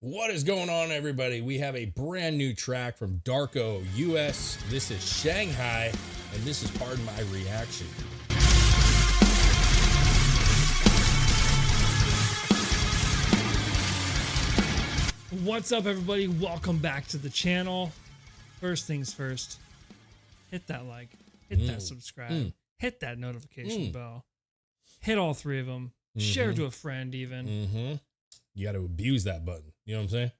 What is going on, everybody? We have a brand new track from Darko US. This is Shanghai, and this is Pardon My Reaction. What's up, everybody? Welcome back to the channel. First things first, hit that like, hit that subscribe, hit that notification bell, hit all three of them, share to a friend even. You got to abuse that button. You know what I'm saying?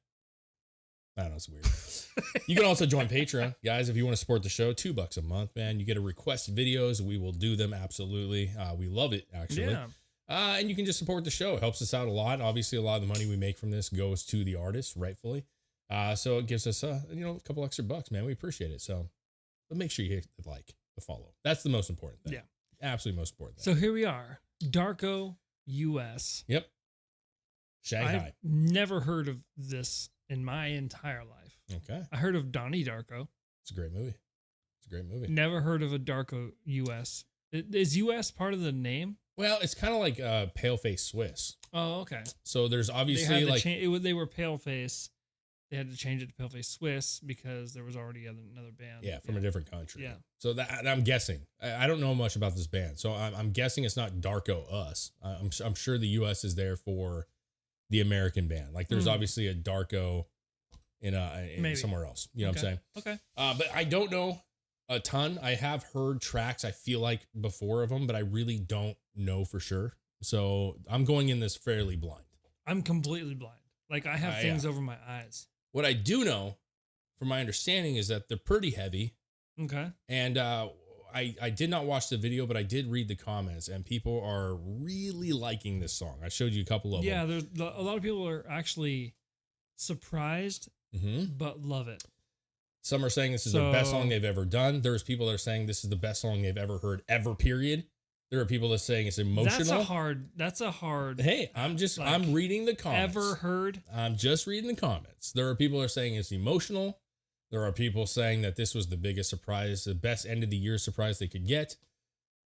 I don't know, it's weird. You can also join Patreon, guys, if you want to support the show. $2 a month, man. You get to request videos. We will do them, absolutely. We love it, actually. Yeah. And you can just support the show. It helps us out a lot. Obviously, a lot of the money we make from this goes to the artist, rightfully. So it gives us, a couple extra bucks, man. We appreciate it. So but make sure you hit the like, the follow. That's the most important thing. Yeah. Absolutely most important So thing. here we are, Darko US. Yep. Shanghai. I've never heard of this in my entire life. Okay. I heard of Donnie Darko. It's a great movie. It's a great movie. Never heard of a Darko US. Is US part of the name? Well, it's kind of like Paleface Swiss. Oh, okay. So there's obviously like they were Paleface. They had to change it to Paleface Swiss because there was already another band. yeah, from a different country. Yeah. So that I'm guessing. I don't know much about this band, so I'm guessing it's not Darko Us. I'm sure the US is there for the American band. Like there's obviously a Darko in somewhere else. You know what I'm saying? Okay. But I don't know a ton. I have heard tracks, I feel like, before of them, but I really don't know for sure. So I'm going in this fairly blind. I'm completely blind. Like I have things over my eyes. What I do know, from my understanding, is that they're pretty heavy. Okay. And I did not watch the video, but I did read the comments, and people are really liking this song. I showed you a couple of them. Yeah, there's a lot of people are actually surprised, but love it. Some are saying this is the best song they've ever done. There's people that are saying this is the best song they've ever heard, ever, period. There are people that are saying it's emotional. That's a hard. Hey, I'm reading the comments. Ever heard? I'm just reading the comments. There are people that are saying it's emotional. There are people saying that this was the biggest surprise, the best end of the year surprise they could get.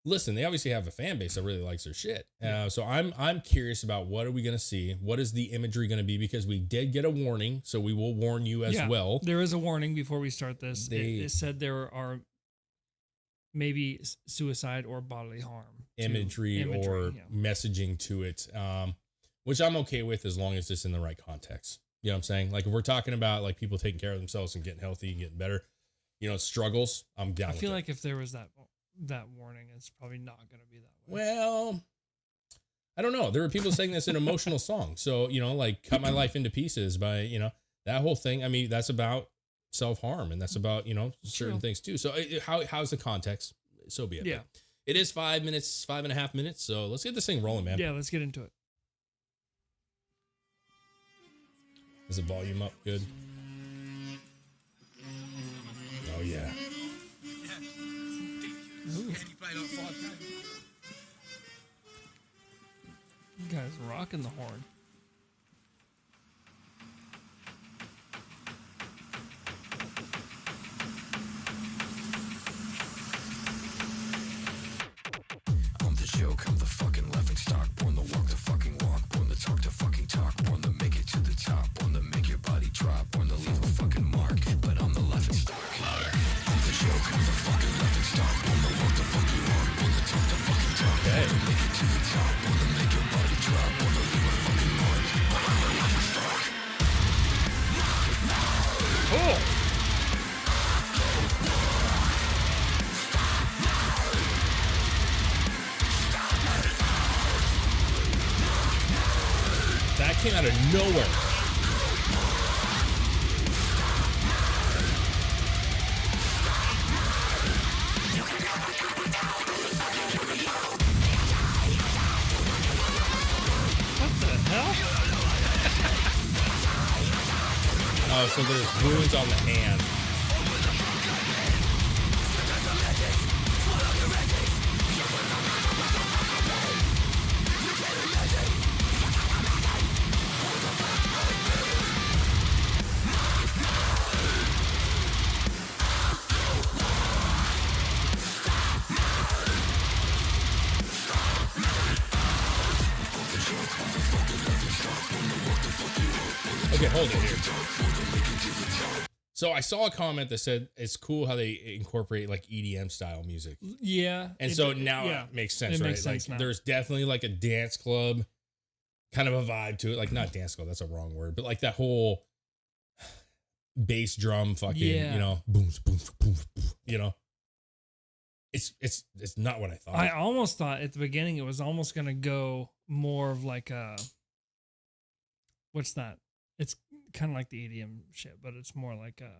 Listen, they obviously have a fan base that really likes their shit. So I'm curious about what are we going to see? What is the imagery going to be? Because we did get a warning, so we will warn you as well. There is a warning before we start this. It said there are maybe suicide or bodily harm. Imagery or messaging to it, which I'm okay with as long as it's in the right context. You know what I'm saying? Like if we're talking about like people taking care of themselves and getting healthy and getting better, struggles, I'm down with it. I feel like if there was that warning, it's probably not going to be that way. Well, I don't know. There are people saying that's an emotional song. So, like Cut My Life Into Pieces by, that whole thing. I mean, that's about self-harm and that's about, certain things too. So how's the context? So be it. Yeah. But it is 5.5 minutes. So let's get this thing rolling, man. Yeah, let's get into it. Is the volume up good? Oh, yeah. Ooh. You guys rocking the horn. I'm the joke, I'm the fucking laughing stock. Born to walk the fucking walk. Born to talk the fucking talk. Born to make it to the top. Born to make your body drop. Born to leave a fucking mark. But I'm the laughing stock. I'm the joke, I'm the fucking laughing stock. Born to walk the fucking walk. Born to talk the fucking talk. Born to make it to the top. Born to make your body drop. Born to leave a fucking mark. But I'm the laughing stock. Cool. That came out of nowhere. What the hell? Oh, so there's wounds on the hand. hold it here. So I saw a comment that said it's cool how they incorporate like EDM style music. Yeah. And so now it makes sense, It right? makes sense like now. there's definitely like a dance club kind of a vibe to it. Like not dance club, that's a wrong word, but like that whole bass drum fucking, you know, boom, boom, boom, boom, you know. It's not what I thought. I almost thought at the beginning it was almost gonna go more of like a what's that? It's kind of like the EDM shit, but it's more like a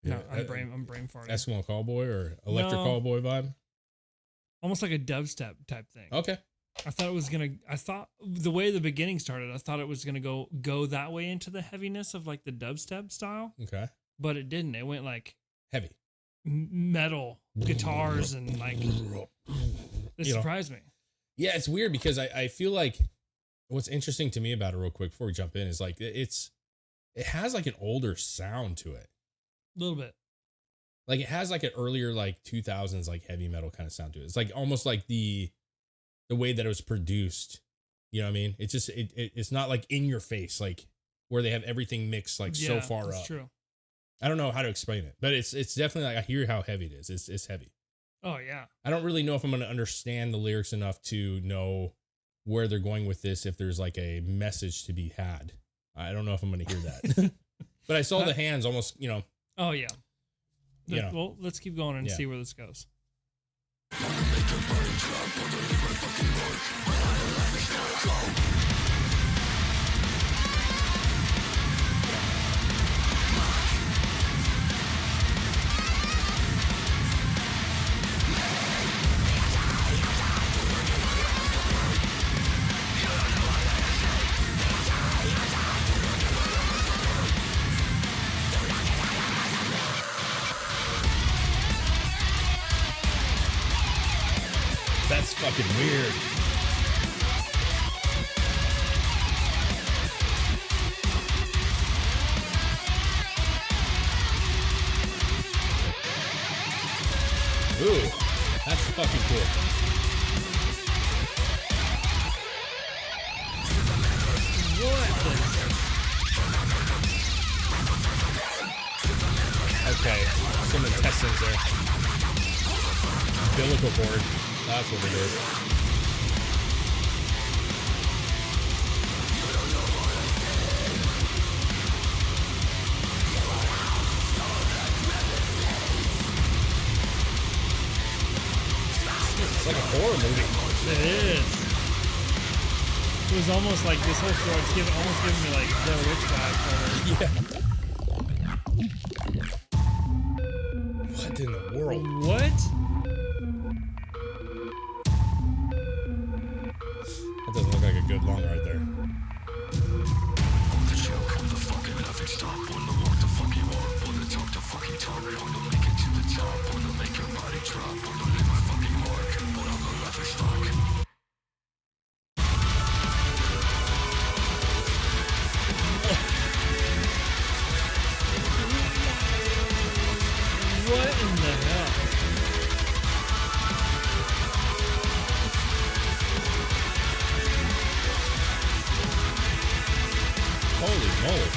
no, I'm brain farting. Eskimo Callboy or Electric Callboy vibe? Almost like a dubstep type thing. Okay. I thought the way the beginning started, I thought it was gonna go that way into the heaviness of like the dubstep style. Okay. But it didn't. It went like heavy metal guitars and like it surprised me. Yeah, it's weird because I feel like what's interesting to me about it real quick before we jump in is like it has like an older sound to it. A little bit. Like it has like an earlier like 2000s like heavy metal kind of sound to it. It's like almost like the way that it was produced. You know what I mean? It's just it's not like in your face like where they have everything mixed like so far that's up. True. I don't know how to explain it, but it's definitely like I hear how heavy it is. It's heavy. Oh yeah. I don't really know if I'm going to understand the lyrics enough to know where they're going with this. If there's like a message to be had, I don't know if I'm going to hear that. But I saw the hands almost, you know. Oh yeah. You know. Well, let's keep going and see where this goes. That's fucking weird. Ooh, that's fucking cool. Okay, some intestines there. Umbilical cord. That's what it is. It's like a horror movie. It is. It was almost like this whole show. It's almost giving me like Blair Witch vibes. Yeah. What in the world? What? That doesn't look like a good lung right there. The show come the fucking laughing stop. Wanna walk the fucking walk. Wanna talk the fucking talk. Wanna make it to the top. Wanna make your body drop. Wanna leave a fucking mark. But I'm the laughing stock. What in the hell? Holy moly.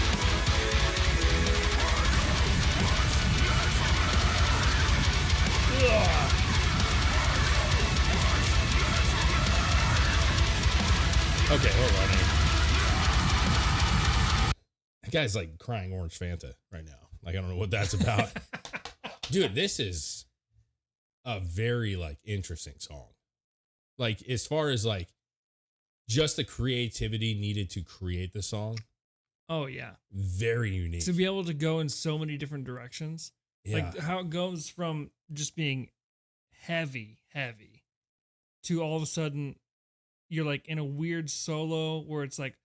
Ugh. Okay, hold on. That guy's like crying orange Fanta right now. Like, I don't know what that's about. Dude, this is a very like interesting song. Like, as far as like just the creativity needed to create the song, Oh yeah. very unique. To be able to go in so many different directions. Yeah. Like how it goes from just being heavy to all of a sudden you're like in a weird solo where it's like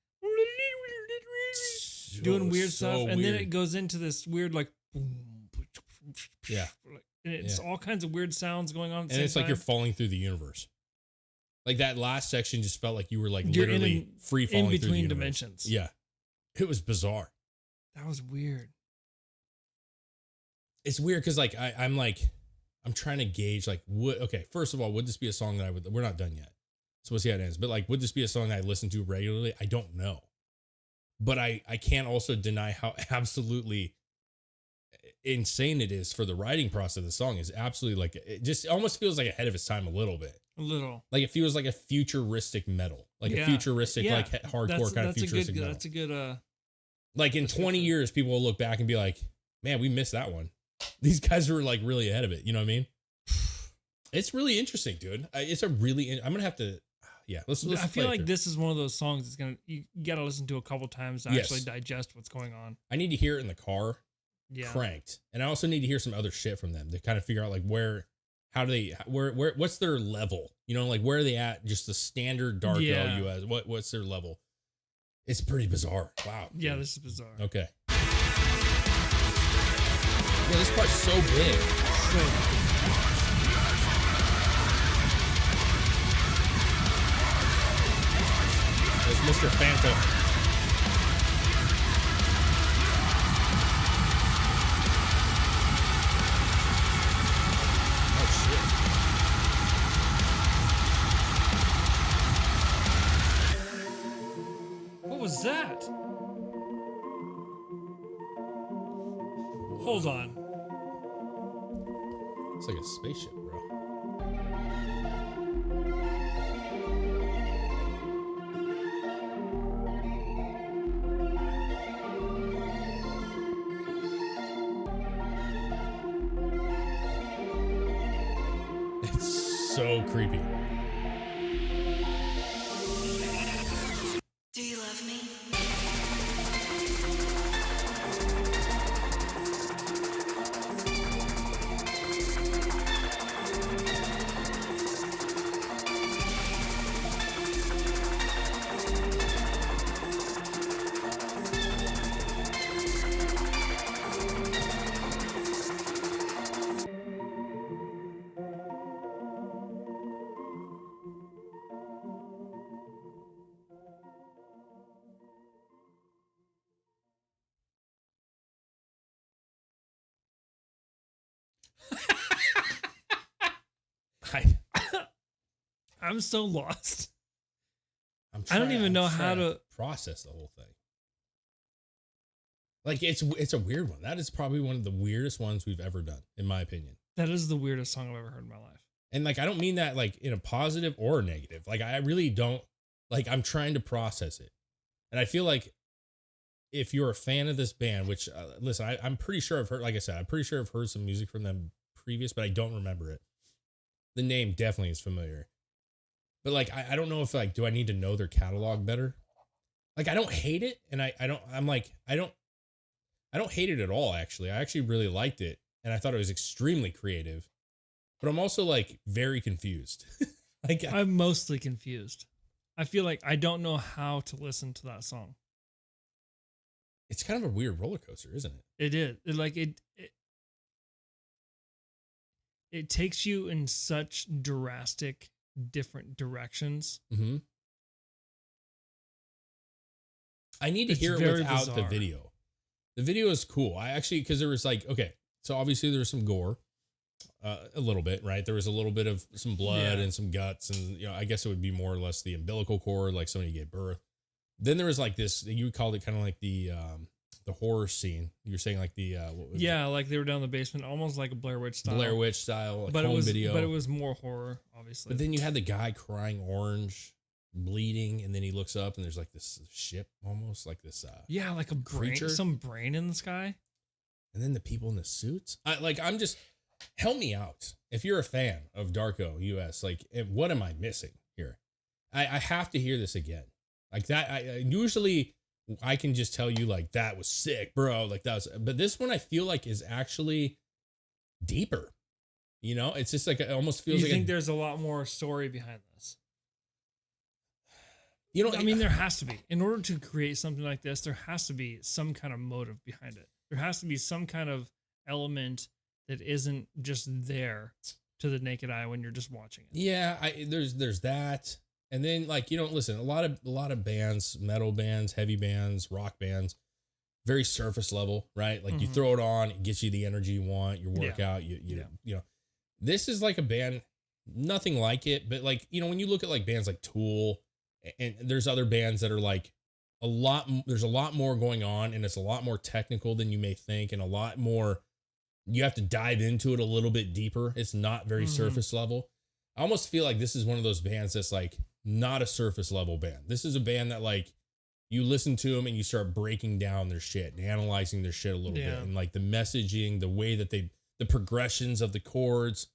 doing weird stuff, and then it goes into this weird like Yeah. and it's all kinds of weird sounds going on at the And same it's like time. you're falling through the universe. Like that last section just felt like you were like You're literally free falling in through the between universe. dimensions. Yeah. It was bizarre. That was weird. It's weird because like I'm trying to gauge like okay, first of all, would this be a song that we're not done yet. So we'll see how it ends. But like, would this be a song that I listen to regularly? I don't know. but I can't also deny how absolutely insane it is for the writing process of the song. Is absolutely like, it just almost feels like ahead of its time a little bit. A little. Like it feels like a futuristic metal, like a futuristic, like hardcore kind of futuristic metal. That's a good, like in 20 years, people will look back and be like, man, we missed that one. These guys were like really ahead of it. You know what I mean? It's really interesting, dude. It's a really, I'm going to have to, let's I feel like through. this is one of those songs that's you got to listen to a couple times to actually digest what's going on. I need to hear it in the car, cranked. And I also need to hear some other shit from them to kind of figure out like what's their level? You know, like where are they at? Just the standard Darko US. What's their level? It's pretty bizarre. Wow. Dude. Yeah, this is bizarre. Okay. Yeah, this part's so big. It's Mr. Phantom. Oh shit. What was that? Hold on. It's like a spaceship, bro. It's so creepy. Do you love me? I'm so lost. I don't even know how to process the whole thing. Like it's a weird one. That is probably one of the weirdest ones we've ever done, in my opinion. That is the weirdest song I've ever heard in my life. And like I don't mean that like in a positive or a negative. Like I really don't, like I'm trying to process it. And I feel like if you're a fan of this band, which listen, I'm pretty sure I've heard, like I said, I'm pretty sure I've heard some music from them previous, but I don't remember it. The name definitely is familiar. But like, I don't know if like, do I need to know their catalog better? Like, I don't hate it. And I don't hate it at all. Actually, I actually really liked it. And I thought it was extremely creative, but I'm also like very confused. Like I'm mostly confused. I feel like I don't know how to listen to that song. It's kind of a weird roller coaster, isn't it? It is. It takes you in such drastic different directions. Mm-hmm. I need to hear it without bizarre. the video. The video is cool. I actually, because there was like, okay, so obviously there was some gore, a little bit, right? There was a little bit of some blood and some guts, and you know, I guess it would be more or less the umbilical cord, like somebody gave birth. Then there was like this, you called it kind of like the horror scene. You were saying like the like they were down in the basement, almost like a Blair Witch style. Blair Witch style, like but home it was video. But it was more horror, obviously. But then you had the guy crying orange, bleeding, and then he looks up and there's like this ship, almost like this like a creature, some brain in the sky. And then the people in the suits. I'm just, help me out. If you're a fan of Darko US, like what am I missing here? I have to hear this again. Like that, I usually I can just tell you like that was sick, bro. Like that was, but this one I feel like is actually deeper. You know, it's just like it almost feels you like think there's a lot more story behind this. You know, I mean, there has to be. In order to create something like this, there has to be some kind of motive behind it. There has to be some kind of element that isn't just there to the naked eye when you're just watching it. Yeah, there's that. And then like, you know, listen, a lot of bands, metal bands, heavy bands, rock bands, very surface level, right? Like you throw it on, it gets you the energy you want, your workout, you know. This is like a band, nothing like it, but like, you know, when you look at like bands like Tool, and there's other bands that are like there's a lot more going on, and it's a lot more technical than you may think, and a lot more, you have to dive into it a little bit deeper. It's not very surface level. I almost feel like this is one of those bands that's like not a surface level band. This is a band that like you listen to them and you start breaking down their shit and analyzing their shit a little bit, and like the messaging, the way that the progressions of the chords.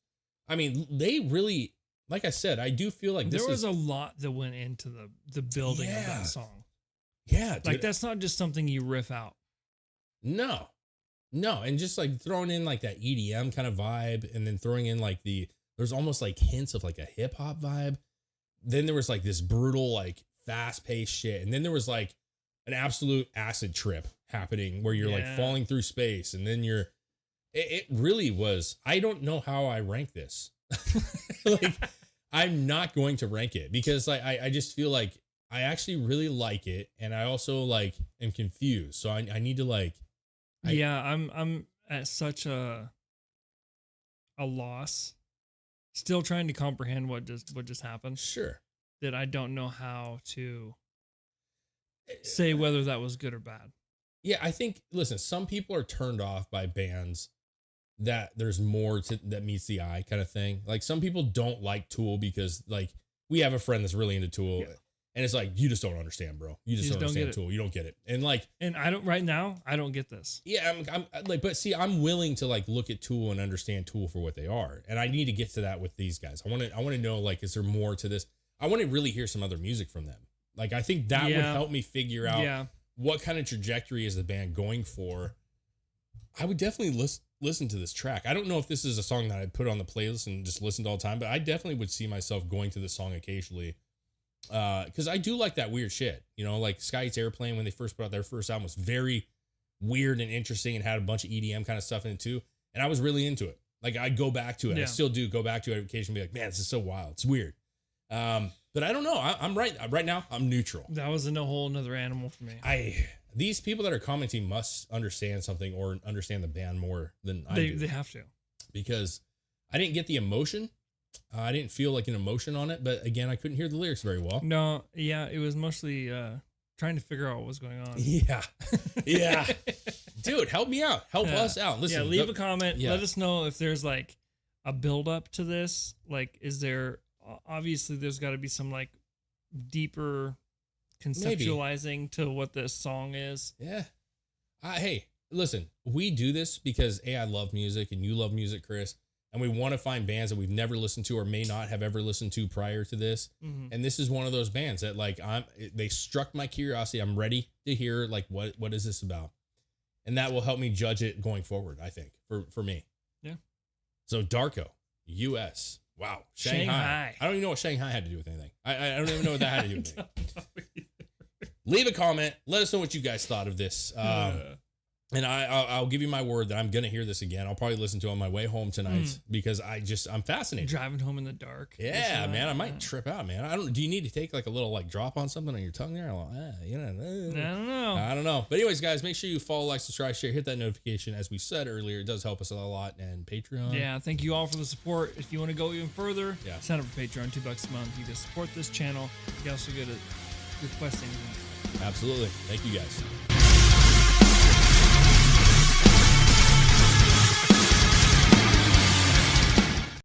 I mean, they really, like I said, I do feel like there was a lot that went into the building of that song. Yeah, dude. Like that's not just something you riff out. No, and just like throwing in like that EDM kind of vibe, and then throwing in like there's almost like hints of like a hip hop vibe. Then there was like this brutal, like fast paced shit, and then there was like an absolute acid trip happening where you're like falling through space, and then it really was. I don't know how I rank this. Like, I'm not going to rank it because I just feel like I actually really like it, and I also like am confused. So I need to like. I'm at such a loss, still trying to comprehend what just happened. Sure. That I don't know how to say whether that was good or bad. Yeah, I think. Listen, some people are turned off by bands that there's more to that meets the eye kind of thing. Like some people don't like Tool because like we have a friend that's really into Tool, and it's like, you just don't understand, bro. You just don't understand Tool. You don't get it. And like, and I don't right now. I don't get this. Yeah, I'm like, but see, I'm willing to like look at Tool and understand Tool for what they are, and I need to get to that with these guys. I want to know, like, is there more to this? I want to really hear some other music from them. Like, I think that would help me figure out what kind of trajectory is the band going for. I would definitely listen to this track. I don't know if this is a song that I'd put on the playlist and just listen to all the time, but I definitely would see myself going to this song occasionally. Because I do like that weird shit. You know, like Sky Eats Airplane, when they first put out their first album, was very weird and interesting and had a bunch of EDM kind of stuff in it too. And I was really into it. Like, I'd go back to it. I still do go back to it occasionally, be like, man, this is so wild. It's weird. But I don't know. I'm right now. I'm neutral. That was a whole another animal for me. These people that are commenting must understand something or understand the band more than I do. They have to. Because I didn't get the emotion. I didn't feel like an emotion on it. But again, I couldn't hear the lyrics very well. No, it was mostly trying to figure out what was going on. Yeah. Dude, help me out. Help us out. Listen, leave a comment. Let us know if there's like a build up to this. Like, is there, obviously there's got to be some like deeper conceptualizing to what this song is. Yeah. Hey, listen, we do this because I love music and you love music, Chris, and we want to find bands that we've never listened to or may not have ever listened to prior to this. Mm-hmm. And this is one of those bands that like they struck my curiosity. I'm ready to hear like what is this about? And that will help me judge it going forward, I think, for me. Yeah. So Darko US. Wow. Shanghai. I don't even know what Shanghai had to do with anything. I don't even know what that had to do with anything. Leave a comment. Let us know what you guys thought of this. And I'll give you my word that I'm going to hear this again. I'll probably listen to it on my way home tonight because I'm fascinated. Driving home in the dark. Yeah, man. I might trip out, man. Do you need to take like a little like drop on something on your tongue there? I don't know. But anyways, guys, make sure you follow, like, subscribe, share, hit that notification. As we said earlier, it does help us a lot. And Patreon. Yeah. Thank you all for the support. If you want to go even further, sign up for Patreon, $2 a month. You can support this channel. You can also go to requesting. Absolutely. Thank you guys.